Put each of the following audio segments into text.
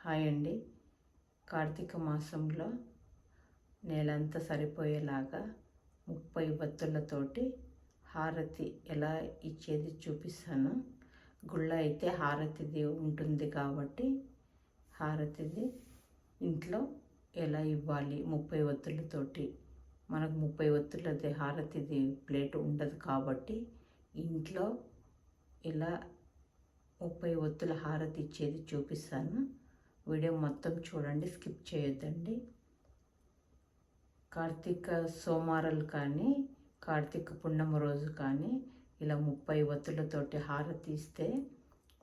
Hi అండి. కార్తీక మాసంలో నేలంతా సరిపోయేలాగా 30 వత్తులతోటి హారతి ఎలా ఇచ్చేది చూపిస్తాను. గుళ్ళ అయితే హారతిది ఉంటుంది కాబట్టి హారతిది ఇంట్లో ఎలా ఇవ్వాలి 30 వత్తులతోటి. మనకు 30 వత్తులది హారతిది ప్లేట్ ఉండదు కాబట్టి ఇంట్లో ఎలా 30 వత్తుల హారతి ఇచ్చేది చూపిస్తాను. వీడియో మొత్తం చూడండి, స్కిప్ చేయొద్దండి. కార్తీక సోమవారాలు కానీ కార్తీక పున్నమ రోజు కానీ ఇలా 30 వత్తులతోటి హారతి ఇస్తే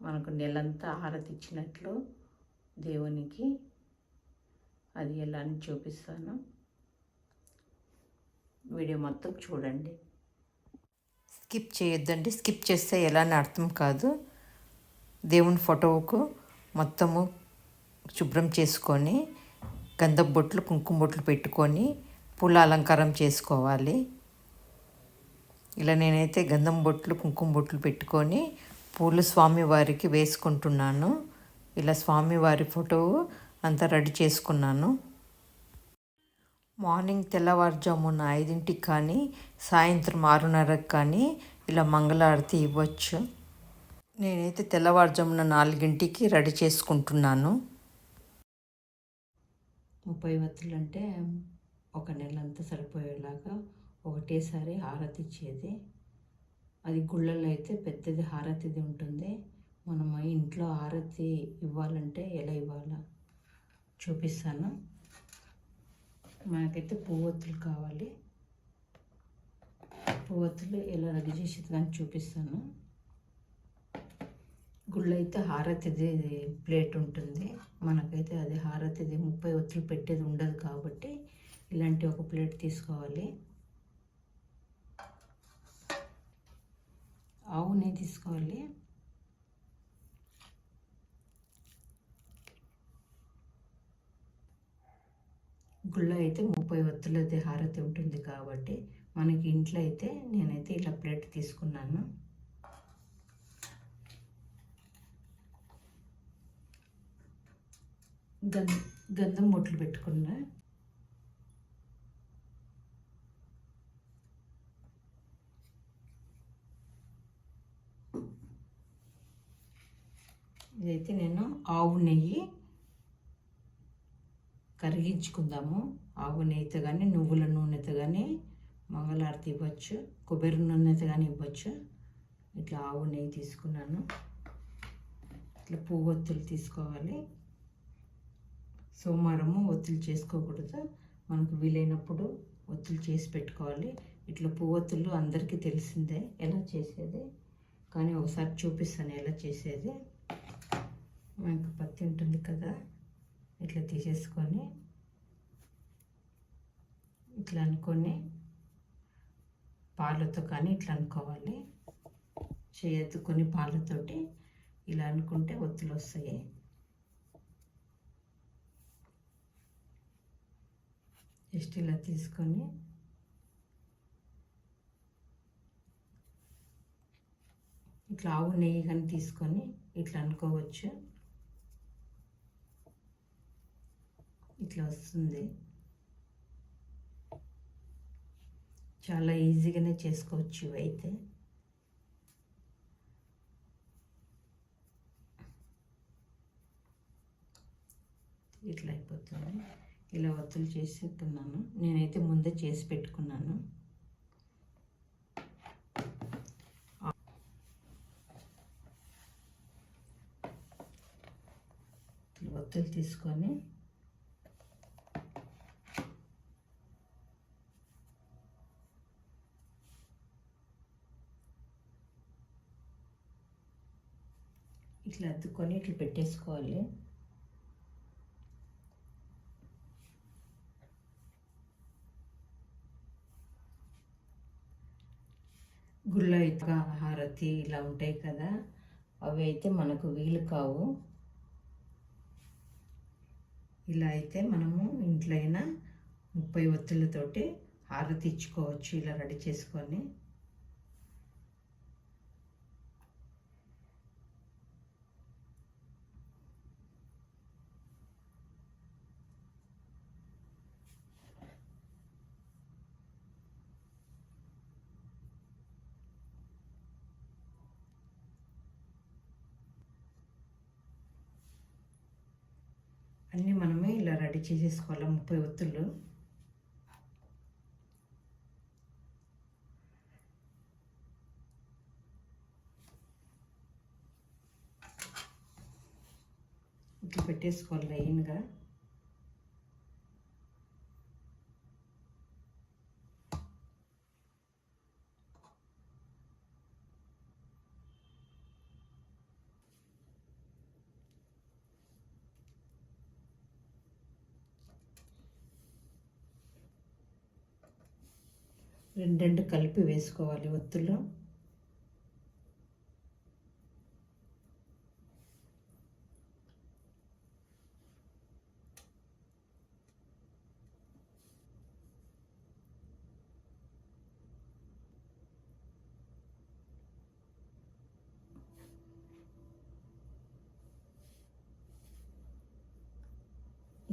మనకు నెలంతా హారతి ఇచ్చినట్లు దేవునికి. అది ఎలా అని చూపిస్తాను. వీడియో మొత్తం చూడండి, స్కిప్ చేయొద్దండి. స్కిప్ చేస్తే ఎలా అని అర్థం కాదు. దేవుని ఫోటోకు మొత్తము శుభ్రం చేసుకొని గంధపు బొట్లు కుంకుమ బొట్లు పెట్టుకొని పూల అలంకారం చేసుకోవాలి. ఇలా నేనైతే గంధం బొట్లు కుంకుమ బొట్లు పెట్టుకొని పూలు స్వామివారికి వేసుకుంటున్నాను. ఇలా స్వామివారి ఫోటో అంతా రెడీ చేసుకున్నాను. మార్నింగ్ తెల్లవారుజామున 5ంటికి కానీ సాయంత్రం 6:30కి కానీ ఇలా మంగళారతి ఇవ్వచ్చు. నేనైతే తెల్లవారుజామున 4ంటికి రెడీ చేసుకుంటున్నాను. 30 వత్తులు అంటే ఒక నెలంతా సరిపోయేలాగా ఒకటేసారి హారతి ఇచ్చేది. అది గుళ్ళల్లో అయితే పెద్దది హారతిది ఉంటుంది. మనం ఇంట్లో హారతి ఇవ్వాలంటే ఎలా ఇవ్వాలో చూపిస్తాను. మనకైతే పువ్వొత్తులు కావాలి. పువ్వొత్తులు ఎలా రెడీ చేసేది కానీ చూపిస్తాను. గుళ్ళ అయితే హారతిది ప్లేట్ ఉంటుంది. మనకైతే అది హారతిది 30 వత్తులు పెట్టేది ఉండదు కాబట్టి ఇలాంటి ఒక ప్లేట్ తీసుకోవాలి. ఆవు నెయ్యి తీసుకోవాలి. గుళ్ళ అయితే 30 వత్తులది హారతి ఉంటుంది కాబట్టి మనకి ఇంట్లో అయితే నేనైతే ఇలా ప్లేట్ తీసుకున్నాను. గంధం బొట్లు పెట్టుకున్నా. ఇదైతే నేను ఆవు నెయ్యి కరిగించుకుందాము. ఆవు నెయ్యితో కానీ నువ్వుల నూనెతో కానీ మంగళారతి ఇవ్వచ్చు, కొబ్బరి నూనెతో కానీ ఇవ్వచ్చు. ఇట్లా ఆవు నెయ్యి తీసుకున్నాను. ఇట్లా పువ్వొత్తులు తీసుకోవాలి. సోమవారము ఒత్తులు చేసుకోకూడదు. మనకు వీలైనప్పుడు ఒత్తులు చేసి పెట్టుకోవాలి. ఇట్లా పువ్వొత్తులు అందరికీ తెలిసిందే ఎలా చేసేది, కానీ ఒకసారి చూపిస్తాను ఎలా చేసేది. మనకు పత్తి ఉంటుంది కదా, ఇట్లా తీసేసుకొని ఇట్లా అనుకొని పాలతో కానీ ఇట్లా అనుకోవాలి. చేయెత్తుకొని పాలతోటి ఇలా అనుకుంటే ఒత్తులు వస్తాయి. జస్ట్ ఇలా తీసుకొని ఇట్లా ఆవు నెయ్యి కానీ తీసుకొని ఇట్లా అనుకోవచ్చు. ఇట్లా వస్తుంది. చాలా ఈజీగానే చేసుకోవచ్చు ఇవైతే. ఇట్లా అయిపోతుంది. ఇలా ఒత్తులు చేసుకున్నాను. నేనైతే ముందే చేసి పెట్టుకున్నాను. ఒత్తులు తీసుకొని ఇట్లా అద్దుకొని ఇట్లా పెట్టేసుకోవాలి. గుళ్ళ అయితే హారతి ఇలా ఉంటాయి కదా, అవి అయితే మనకు వీలు కావు. ఇలా అయితే మనము ఇంట్లో అయినా 30 వత్తులతోటి హారతి ఇచ్చుకోవచ్చు. ఇలా రెడీ చేసుకొని అన్నీ మనమే ఇలా రెడీ చేసేసుకోవాలి. 30 ఒత్తులు. ఇట్లా పెట్టేసుకోవాలి లైన్గా. రెండు కలిపి వేసుకోవాలి ఒత్తులు.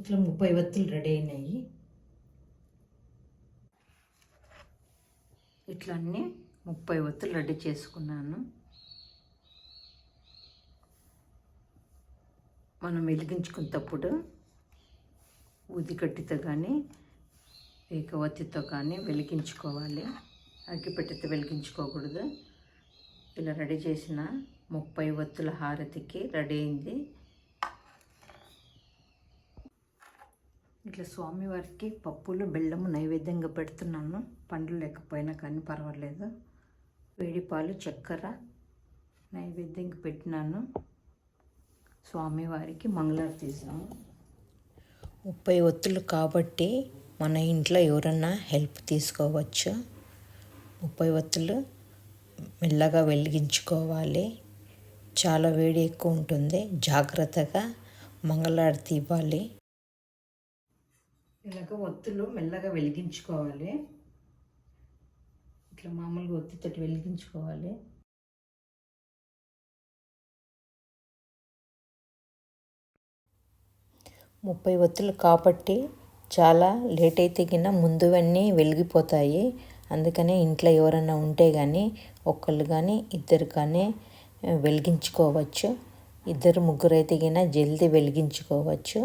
ఇట్లా 30 ఒత్తులు రెడీ అయినాయి. ఇట్లా అన్నీ 30 ఒత్తులు రెడీ చేసుకున్నాను. మనం వెలిగించుకునేటప్పుడు ఊదికట్టితో కానీ ఏకవత్తితో కానీ వెలిగించుకోవాలి. అగ్గిపెట్టెతో వెలిగించుకోకూడదు. ఇలా రెడీ చేసిన 30 ఒత్తుల హారతికి రెడీ అయింది. ఇట్లా స్వామివారికి పప్పులు బెల్లము నైవేద్యంగా పెడుతున్నాను. పండ్లు లేకపోయినా కానీ పర్వాలేదు. వేడి పాలు చక్కెర నైవేద్యంగా పెట్టినాను. స్వామివారికి మంగళారతి తీసాము. 30 ఒత్తులు కాబట్టి మన ఇంట్లో ఎవరన్నా హెల్ప్ తీసుకోవచ్చు. 30 ఒత్తులు మెల్లగా వెలిగించుకోవాలి. చాలా వేడి ఎక్కువ ఉంటుంది. జాగ్రత్తగా మంగళారతి ఇవ్వాలి. ఇలాగ ఒత్తులు మెల్లగా వెలిగించుకోవాలి. ఇట్లా మామూలుగా ఒత్తితోటి వెలిగించుకోవాలి. ముప్పై ఒత్తులు కాబట్టి చాలా లేట్ అయితే కింద ముందువన్నీ వెలిగిపోతాయి. అందుకనే ఇంట్లో ఎవరైనా ఉంటే కానీ ఒక్కళ్ళు కానీ ఇద్దరు కానీ వెలిగించుకోవచ్చు. ఇద్దరు ముగ్గురు అయితే కింద జల్దీ వెలిగించుకోవచ్చు.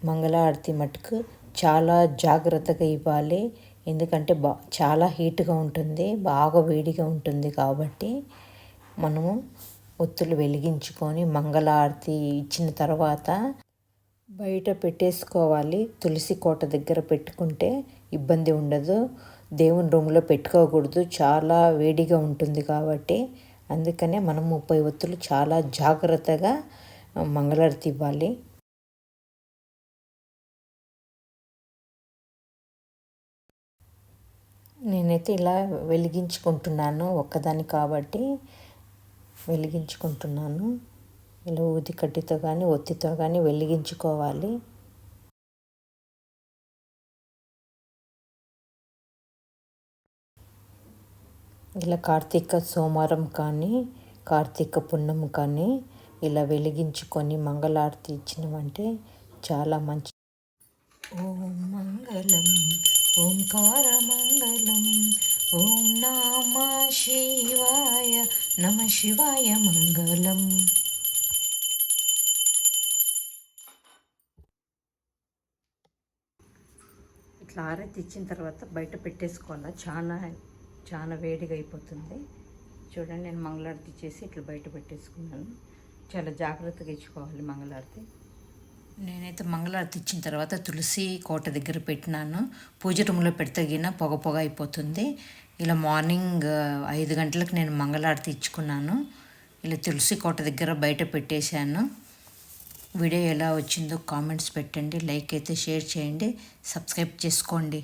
మంగళారతి మటుకు చాలా జాగ్రత్తగా ఇవ్వాలి. ఎందుకంటే చాలా హీట్గా ఉంటుంది, బాగా వేడిగా ఉంటుంది. కాబట్టి మనము ఒత్తులు వెలిగించుకొని మంగళారతి ఇచ్చిన తర్వాత బయట పెట్టేసుకోవాలి. తులసి కోట దగ్గర పెట్టుకుంటే ఇబ్బంది ఉండదు. దేవుని రూమ్లో పెట్టుకోకూడదు, చాలా వేడిగా ఉంటుంది. కాబట్టి అందుకనే మనం 30 ఒత్తులు చాలా జాగ్రత్తగా మంగళారతి ఇవ్వాలి. నేనైతే ఇలా వెలిగించుకుంటున్నాను, ఒక్కదాన్ని కాబట్టి వెలిగించుకుంటున్నాను. ఇలా ఊది కడ్డీతో కానీ ఒత్తితో కానీ వెలిగించుకోవాలి. ఇలా కార్తీక సోమవారం కానీ కార్తీక పున్నము కానీ ఇలా వెలిగించుకొని మంగళారతి ఇచ్చినామంటే చాలా మంచి. ఓం మంగళం ఓంకారమంగళం ఓం నమః శివాయ నమః శివాయ మంగళం. ఇట్లా ఆరతి ఇచ్చిన తర్వాత బయట పెట్టేసుకోవాలి. చాలా వేడిగా అయిపోతుంది. చూడండి, నేను మంగళారతి చేసి ఇట్లా బయట పెట్టేసుకున్నాను. చాలా జాగ్రత్తగా ఇచ్చుకోవాలి మంగళారతి. నేనైతే మంగళారతి ఇచ్చిన తర్వాత తులసి కోట దగ్గర పెట్టినాను. పూజ రూమ్లో పెడితే పొగ పొగ అయిపోతుంది. ఇలా మార్నింగ్ 5 గంటలకు నేను మంగళారతి ఇచ్చుకున్నాను. ఇలా తులసి కోట దగ్గర బయట పెట్టేశాను. వీడియో ఎలా వచ్చిందో కామెంట్స్ పెట్టండి. లైక్ అయితే షేర్ చేయండి, సబ్స్క్రైబ్ చేసుకోండి.